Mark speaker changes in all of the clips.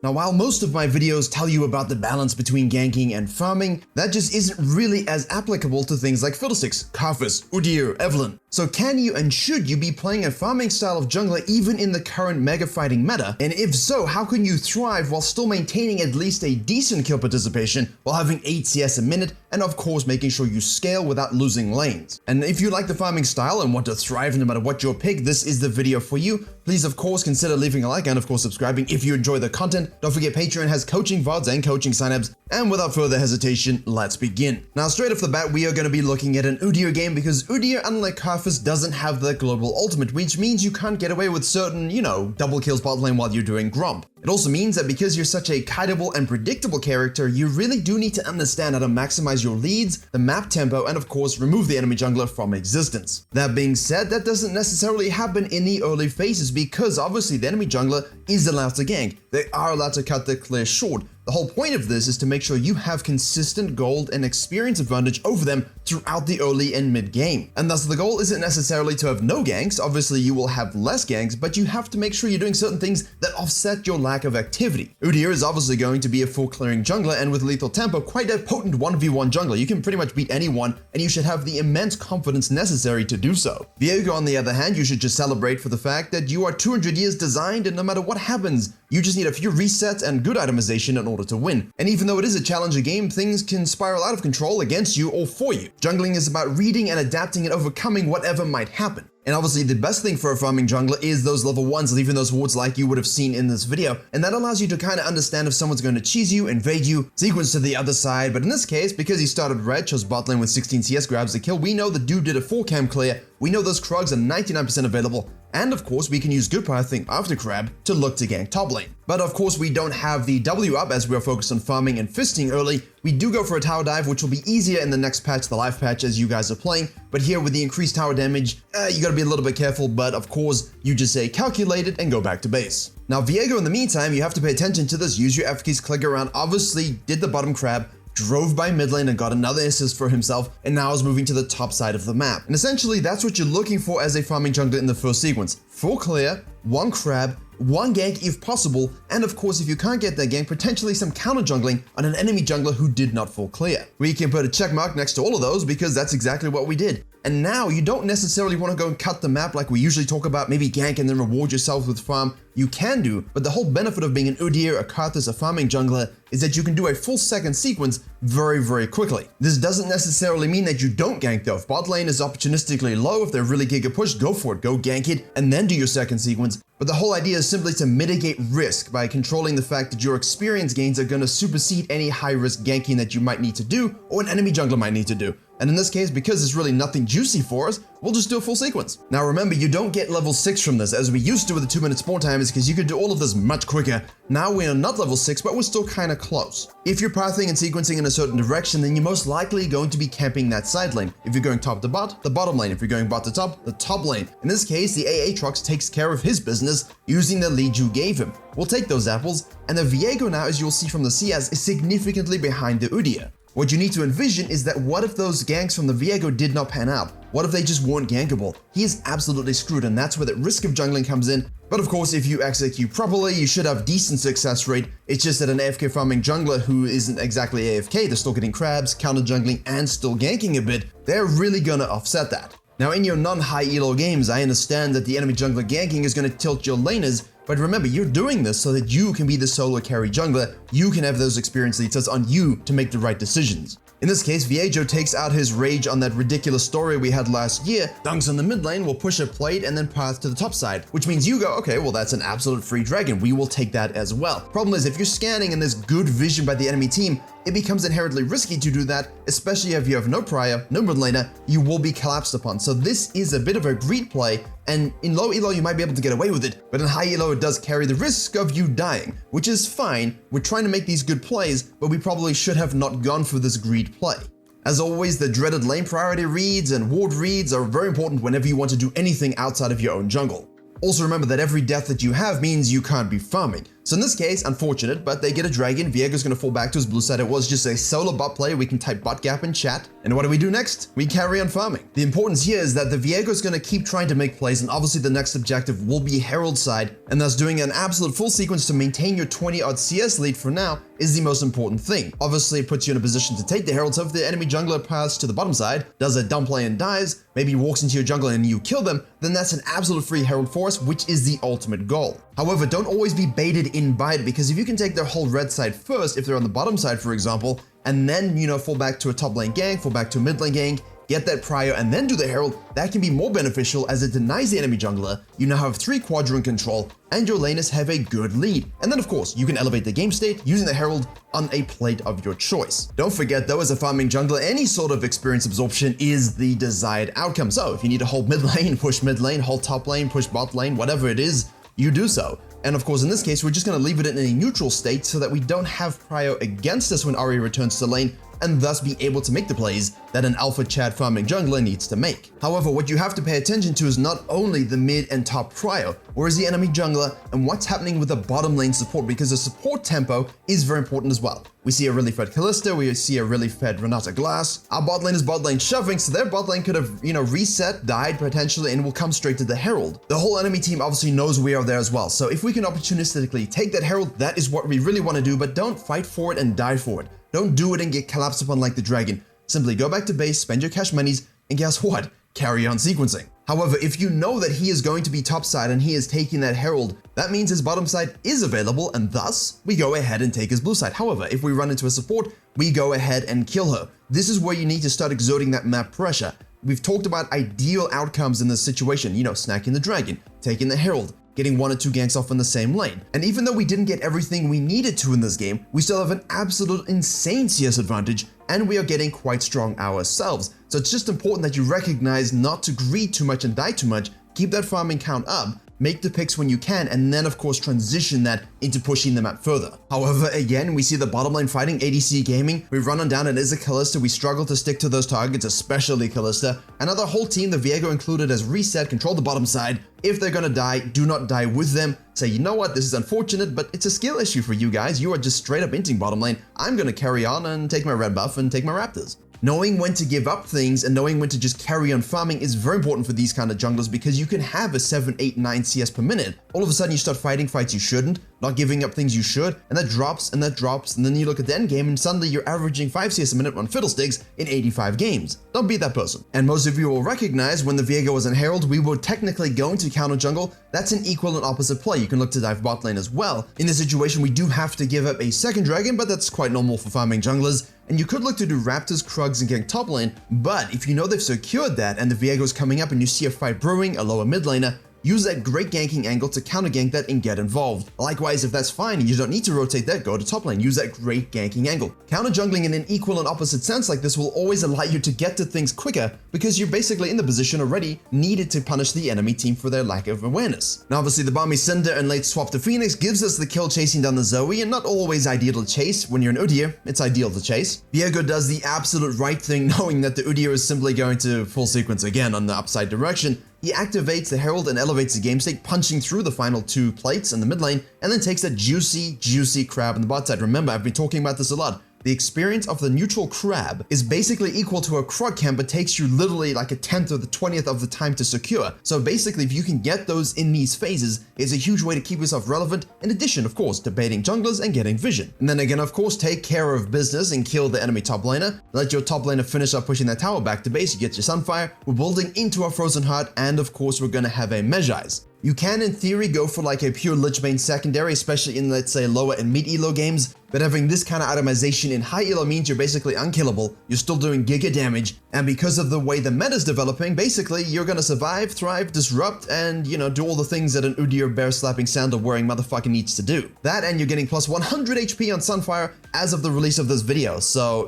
Speaker 1: Now, while most of my videos tell you about the balance between ganking and farming, that just isn't really as applicable to things like Fiddlesticks, Karthus, Udyr, Evelynn. So can you and should you be playing a farming style of jungler even in the current mega fighting meta? And if so, how can you thrive while still maintaining at least a decent kill participation while having 8 CS a minute, and of course making sure you scale without losing lanes? And if you like the farming style and want to thrive no matter what your pick, this is the video for you. Please of course consider leaving a like and of course subscribing if you enjoy the content. Don't forget Patreon has coaching VODs and coaching signups. And without further hesitation, let's begin. Now straight off the bat, we are going to be looking at an Udyr game because Udyr, unlike Karthus, doesn't have the global ultimate, which means you can't get away with certain, double kills bot lane while you're doing Gromp. It also means that because you're such a kiteable and predictable character, you really do need to understand how to maximize your leads, the map tempo, and of course remove the enemy jungler from existence. That being said, that doesn't necessarily happen in the early phases because obviously the enemy jungler is allowed to gank. They are allowed to cut their clear short. The whole point of this is to make sure you have consistent gold and experience advantage over them throughout the early and mid game. And thus the goal isn't necessarily to have no ganks. Obviously you will have less ganks, but you have to make sure you're doing certain things that offset your lack of activity. Udyr is obviously going to be a full clearing jungler and with lethal tempo, quite a potent 1v1 jungler. You can pretty much beat anyone and you should have the immense confidence necessary to do so. Viego on the other hand, you should just celebrate for the fact that you are 200 years designed and no matter what happens, you just need a few resets and good itemization in order to win. And even though it is a challenger game, things can spiral out of control against you or for you. Jungling is about reading and adapting and overcoming whatever might happen. And obviously the best thing for a farming jungler is those level 1s leaving those wards like you would have seen in this video. And that allows you to kind of understand if someone's going to cheese you, invade you, sequence to the other side. But in this case, because he started red, chose bot lane with 16 CS, grabs the kill, we know the dude did a 4 cam clear. We know those Krugs are 99% available. And of course, we can use good pathing after Crab to look to gank top lane. But of course, we don't have the W up as we are focused on farming and fisting early. We do go for a tower dive, which will be easier in the next patch, the live patch, as you guys are playing. But here with the increased tower damage, you gotta be a little bit careful, but of course, you just say calculate it and go back to base. Now, Viego, in the meantime, you have to pay attention to this. Use your F keys, click around, obviously did the bottom Crab, drove by mid lane and got another assist for himself, and now is moving to the top side of the map. And essentially, that's what you're looking for as a farming jungler in the first sequence. Full clear, 1 Crab, 1 gank if possible, and of course if you can't get that gank, potentially some counter jungling on an enemy jungler who did not full clear. We can put a check mark next to all of those because that's exactly what we did. And now you don't necessarily want to go and cut the map like we usually talk about, maybe gank and then reward yourself with farm. You can do, but the whole benefit of being an Udyr, a Karthus, a farming jungler is that you can do a full second sequence very, very quickly. This doesn't necessarily mean that you don't gank though. If bot lane is opportunistically low, if they're really giga pushed, go for it, go gank it, and then do your second sequence. But the whole idea is simply to mitigate risk by controlling the fact that your experience gains are going to supersede any high risk ganking that you might need to do or an enemy jungler might need to do. And in this case, because it's really nothing juicy for us, we'll just do a full sequence. Now remember, you don't get level 6 from this as we used to with the 2-minute spawn timers because you could do all of this much quicker. Now we are not level 6, but we're still kind of close. If you're pathing and sequencing in a certain direction, then you're most likely going to be camping that side lane. If you're going top to bot, the bottom lane. If you're going bot to top, the top lane. In this case, the Aatrox takes care of his business using the lead you gave him. We'll take those apples, and the Viego now, as you'll see from the CS, is significantly behind the Udyr. What you need to envision is that what if those ganks from the Viego did not pan out? What if they just weren't gankable? He is absolutely screwed, and that's where the risk of jungling comes in. But of course, if you execute properly, you should have decent success rate. It's just that an AFK farming jungler who isn't exactly AFK, they're still getting crabs, counter jungling, and still ganking a bit, they're really gonna offset that. Now in your non-high elo games, I understand that the enemy jungler ganking is gonna tilt your laners, but remember, you're doing this so that you can be the solo carry jungler, you can have those experience leads, so it's on you to make the right decisions. In this case, Viego takes out his rage on that ridiculous story we had last year, dunks on the mid lane, will push a plate, and then path to the top side, which means you go, okay, well that's an absolute free dragon, we will take that as well. Problem is, if you're scanning and there's good vision by the enemy team, it becomes inherently risky to do that, especially if you have no prior, no mid laner, you will be collapsed upon. So this is a bit of a greed play, and in low elo you might be able to get away with it, but in high elo it does carry the risk of you dying, which is fine. We're trying to make these good plays, but we probably should have not gone for this greed play. As always, the dreaded lane priority reads and ward reads are very important whenever you want to do anything outside of your own jungle. Also remember that every death that you have means you can't be farming. So in this case, unfortunate, but they get a dragon. Viego's going to fall back to his blue side. It was just a solo bot play. We can type bot gap in chat. And what do we do next? We carry on farming. The importance here is that the Viego's going to keep trying to make plays, and obviously the next objective will be Herald side, and thus doing an absolute full sequence to maintain your 20-odd CS lead for now is the most important thing. Obviously, it puts you in a position to take the Herald, so if the enemy jungler passes to the bottom side, does a dumb play and dies, maybe walks into your jungle and you kill them, then that's an absolute free Herald for us, which is the ultimate goal. However, don't always be baited in by it, because if you can take their whole red side first, if they're on the bottom side, for example, and then, fall back to a top lane gank, fall back to a mid lane gank, get that prio, and then do the Herald, that can be more beneficial as it denies the enemy jungler. You now have 3 quadrant control, and your laners have a good lead. And then of course, you can elevate the game state using the Herald on a plate of your choice. Don't forget though, as a farming jungler, any sort of experience absorption is the desired outcome. So if you need to hold mid lane, push mid lane, hold top lane, push bot lane, whatever it is, you do so. And of course, in this case, we're just going to leave it in a neutral state so that we don't have prio against us when Ahri returns to lane, and thus be able to make the plays that an alpha Chad farming jungler needs to make. However, what you have to pay attention to is not only the mid and top prio, or is the enemy jungler, and what's happening with the bottom lane support, because the support tempo is very important as well. We see a really fed Kalista, we see a really fed Renata Glass. Our bot lane is bot lane shoving, so their bot lane could have, reset, died potentially, and will come straight to the Herald. The whole enemy team obviously knows we are there as well, so if we can opportunistically take that Herald, that is what we really want to do, but don't fight for it and die for it. Don't do it and get collapsed upon like the dragon. Simply go back to base, spend your cash monies, and guess what? Carry on sequencing. However, if you know that he is going to be top side and he is taking that Herald, that means his bottom side is available, and thus we go ahead and take his blue side. However, if we run into a support, we go ahead and kill her. This is where you need to start exerting that map pressure. We've talked about ideal outcomes in this situation, snacking the dragon, taking the Herald, getting 1 or 2 ganks off in the same lane. And even though we didn't get everything we needed to in this game, we still have an absolute insane CS advantage, and we are getting quite strong ourselves. So it's just important that you recognize not to greed too much and die too much, keep that farming count up, make the picks when you can, and then of course transition that into pushing the map further. However, again, we see the bottom lane fighting ADC gaming. We run on down and is a Kalista. We struggle to stick to those targets, especially Kalista. Another whole team, the Viego included, has reset, control the bottom side. If they're gonna die, do not die with them. Say, you know what, this is unfortunate, but it's a skill issue for you guys. You are just straight up inting bottom lane. I'm gonna carry on and take my red buff and take my Raptors. Knowing when to give up things and knowing when to just carry on farming is very important for these kind of junglers, because you can have a 7, 8, 9 CS per minute. All of a sudden you start fighting fights you shouldn't, not giving up things you should, and that drops and that drops, and then you look at the end game and suddenly you're averaging 5 CS a minute on Fiddlesticks in 85 games. Don't be that person. And most of you will recognize when the Viego was in Herald, we were technically going to counter jungle. That's an equal and opposite play. You can look to dive bot lane as well. In this situation, we do have to give up a second dragon, but that's quite normal for farming junglers. And you could look to do Raptors, Krugs, and gank top lane, but if you know they've secured that and the Viego's coming up and you see a fight brewing, a lower mid laner, use that great ganking angle to counter gank that and get involved. Likewise, if that's fine and you don't need to rotate that, go to top lane, use that great ganking angle. Counter jungling in an equal and opposite sense like this will always allow you to get to things quicker, because you're basically in the position already needed to punish the enemy team for their lack of awareness. Now obviously the Balmy Cinder and late swap to Phoenix gives us the kill chasing down the Zoe, and not always ideal to chase. When you're an Udyr, it's ideal to chase. Viego does the absolute right thing, knowing that the Udyr is simply going to full sequence again on the upside direction. He activates the Herald and elevates the game state, punching through the final 2 plates in the mid lane, and then takes that juicy crab in the bot side. Remember, I've been talking about this a lot. The experience of the neutral crab is basically equal to a Krug camp, but takes you literally like a 10th or the 20th of the time to secure. So basically, if you can get those in these phases, it's a huge way to keep yourself relevant, in addition, of course, to baiting junglers and getting vision. And then again, of course, take care of business and kill the enemy top laner. Let your top laner finish up pushing that tower back to base, you get your Sunfire, we're building into our Frozen Heart, and of course, we're gonna have a Mejai's. You can, in theory, go for like a pure Lich Bane secondary, especially in, let's say, lower and mid elo games, but having this kind of itemization in high elo means you're basically unkillable, you're still doing giga damage, and because of the way the meta's developing, basically, you're gonna survive, thrive, disrupt, and, do all the things that an Udyr bear-slapping sandal-wearing motherfucker needs to do. That, and you're getting plus 100 HP on Sunfire as of the release of this video, so,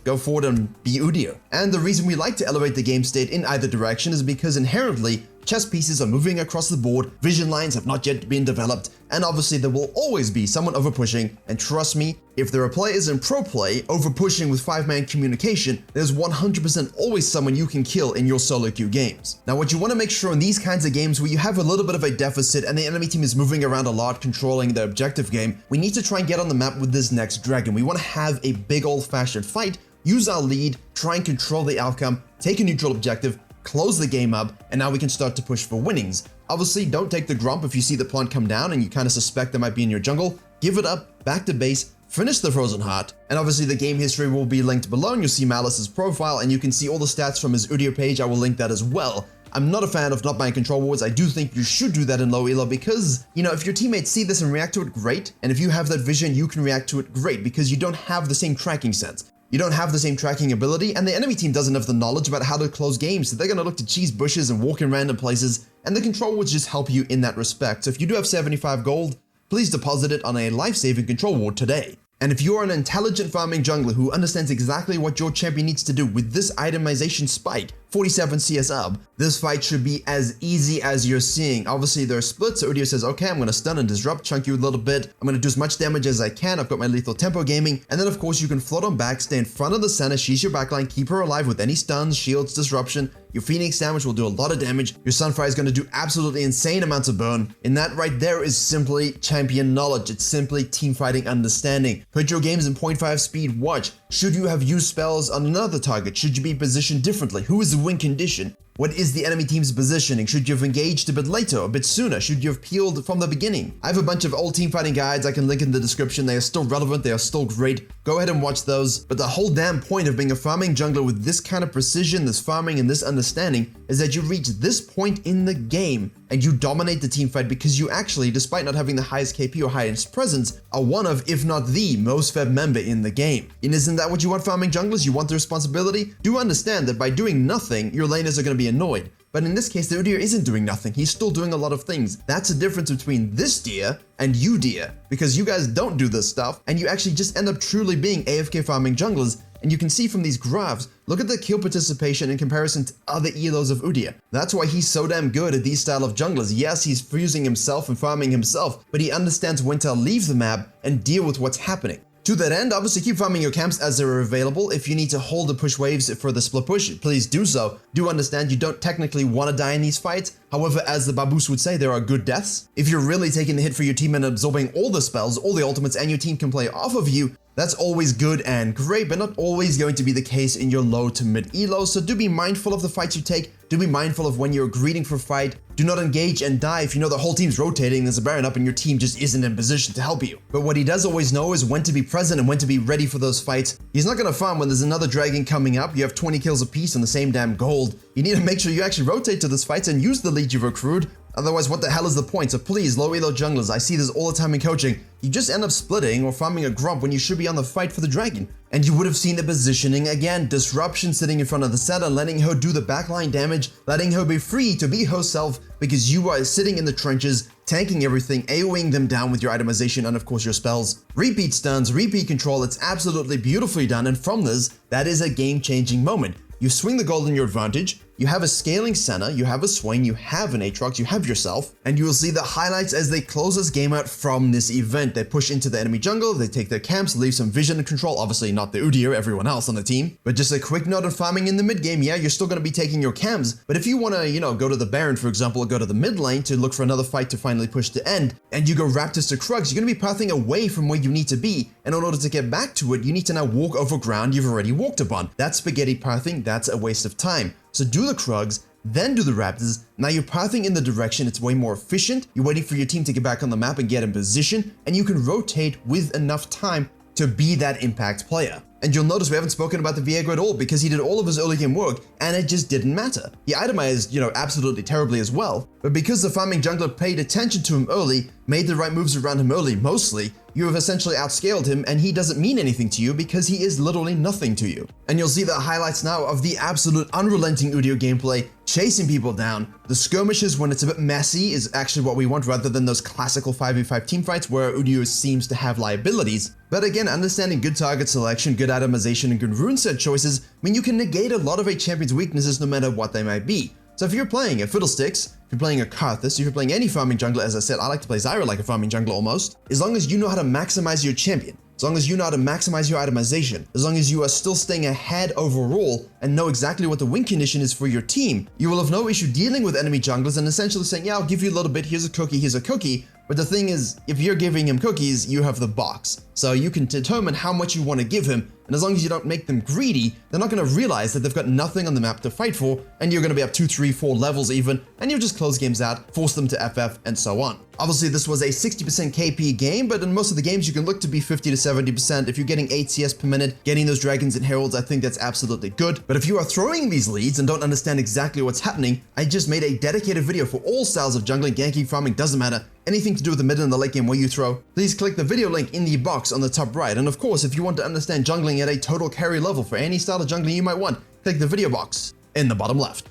Speaker 1: go forward and be Udyr. And the reason we like to elevate the game state in either direction is because inherently, chess pieces are moving across the board, vision lines have not yet been developed, and obviously there will always be someone overpushing, and trust me, if there are players in pro play overpushing with 5-man communication, there's 100% always someone you can kill in your solo queue games. Now what you want to make sure in these kinds of games where you have a little bit of a deficit and the enemy team is moving around a lot controlling the objective game, we need to try and get on the map with this next dragon. We want to have a big old-fashioned fight, use our lead, try and control the outcome, take a neutral objective, close the game up, and now we can start to push for winnings. Obviously, don't take the grump if you see the plant come down and you kind of suspect they might be in your jungle. Give it up, back to base, finish the Frozen Heart, and obviously the game history will be linked below and you'll see Malice's profile and you can see all the stats from his Udyr page. I will link that as well. I'm not a fan of not buying control wards. I do think you should do that in low elo because, you know, if your teammates see this and react to it, great. And if you have that vision, you can react to it, great, because you don't have the same tracking sense. You don't have the same tracking ability, and the enemy team doesn't have the knowledge about how to close games, so they're going to look to cheese bushes and walk in random places, and the control wards just help you in that respect. So if you do have 75 gold, please deposit it on a life-saving control ward today. And if you are an intelligent farming jungler who understands exactly what your champion needs to do with this itemization spike, 47 CS up, this fight should be as easy as you're seeing. Obviously there are splits, so Udyr says, okay, I'm going to stun and disrupt, chunk you a little bit, I'm going to do as much damage as I can, I've got my lethal tempo gaming, and then of course you can float on back, stay in front of the center, she's your backline, keep her alive with any stuns, shields, disruption, your Phoenix damage will do a lot of damage, your Sunfire is going to do absolutely insane amounts of burn, and that right there is simply champion knowledge, it's simply teamfighting understanding. Put your games in 0.5 speed, watch. Should you have used spells on another target? Should you be positioned differently? Who is the win condition? What is the enemy team's positioning? Should you have engaged a bit later, a bit sooner? Should you have peeled from the beginning? I have a bunch of old teamfighting guides I can link in the description. They are still relevant, they are still great. Go ahead and watch those. But the whole damn point of being a farming jungler with this kind of precision, this farming and this understanding is that you reach this point in the game and you dominate the team fight because you actually, despite not having the highest KP or highest presence, are one of, if not the most fed member in the game. And isn't that what you want farming junglers? You want the responsibility? Do understand that by doing nothing, your laners are going to be annoyed. But in this case, the Udyr isn't doing nothing. He's still doing a lot of things. That's the difference between this deer and you deer, because you guys don't do this stuff and you actually just end up truly being AFK farming junglers. And you can see from these graphs, look at the kill participation in comparison to other elos of Udyr. That's why he's so damn good at these style of junglers. Yes, he's fusing himself and farming himself, but he understands when to leave the map and deal with what's happening. To that end, obviously keep farming your camps as they're available. If you need to hold the push waves for the split push, please do so. Do understand you don't technically want to die in these fights. However, as the Baboos would say, there are good deaths. If you're really taking the hit for your team and absorbing all the spells, all the ultimates, and your team can play off of you, that's always good and great, but not always going to be the case in your low to mid elo. So do be mindful of the fights you take. Do be mindful of when you're greeting for a fight. Do not engage and die if you know the whole team's rotating, there's a Baron up and your team just isn't in position to help you. But what he does always know is when to be present and when to be ready for those fights. He's not going to farm when there's another dragon coming up, you have 20 kills apiece on the same damn gold. You need to make sure you actually rotate to those fights and use the lead you've accrued. Otherwise, what the hell is the point? So please, low elo junglers, I see this all the time in coaching. You just end up splitting or farming a grump when you should be on the fight for the dragon. And you would have seen the positioning again, disruption sitting in front of the center, letting her do the backline damage, letting her be free to be herself because you are sitting in the trenches, tanking everything, AoEing them down with your itemization and of course your spells. Repeat stuns, repeat control, it's absolutely beautifully done, and from this, that is a game-changing moment. You swing the gold in your advantage, you have a scaling center, you have a Swain, you have an Aatrox, you have yourself, and you will see the highlights as they close this game out from this event. They push into the enemy jungle, they take their camps, leave some vision and control, obviously not the Udyr, everyone else on the team. But just a quick note on farming in the mid game, yeah, you're still going to be taking your camps, but if you want to, go to the Baron, for example, or go to the mid lane to look for another fight to finally push to end, and you go Raptors to Krugs, you're going to be pathing away from where you need to be, and in order to get back to it, you need to now walk over ground you've already walked upon. That's spaghetti pathing, that's a waste of time. So do the Krugs, then do the Raptors. Now you're pathing in the direction, it's way more efficient. You're waiting for your team to get back on the map and get in position, and you can rotate with enough time to be that impact player. And you'll notice we haven't spoken about the Viego at all because he did all of his early game work and it just didn't matter. He itemized, absolutely terribly as well, but because the farming jungler paid attention to him early, made the right moves around him early mostly, you have essentially outscaled him and he doesn't mean anything to you because he is literally nothing to you. And you'll see the highlights now of the absolute unrelenting Udyr gameplay, chasing people down. The skirmishes when it's a bit messy is actually what we want rather than those classical 5v5 teamfights where Udyr seems to have liabilities. But again, understanding good target selection, good itemization, and good rune set choices mean you can negate a lot of a champion's weaknesses no matter what they might be. So if you're playing a Fiddlesticks, if you're playing a Karthus, if you're playing any farming jungler, as I said, I like to play Zyra like a farming jungler almost, as long as you know how to maximize your champion, as long as you know how to maximize your itemization, as long as you are still staying ahead overall and know exactly what the win condition is for your team, you will have no issue dealing with enemy junglers and essentially saying, yeah, I'll give you a little bit, here's a cookie, here's a cookie. But the thing is, if you're giving him cookies, you have the box. So you can determine how much you want to give him, and as long as you don't make them greedy, they're not going to realize that they've got nothing on the map to fight for, and you're going to be up 2, 3, 4 levels even, and you'll just close games out, force them to FF, and so on. Obviously, this was a 60% KP game, but in most of the games, you can look to be 50 to 70%. If you're getting 8 CS per minute, getting those dragons and heralds, I think that's absolutely good. But if you are throwing these leads and don't understand exactly what's happening, I just made a dedicated video for all styles of jungling, ganking, farming, doesn't matter. Anything to do with the mid and the late game where you throw, please click the video link in the box on the top right. And of course, if you want to understand jungling at a total carry level for any style of jungling you might want, click the video box in the bottom left.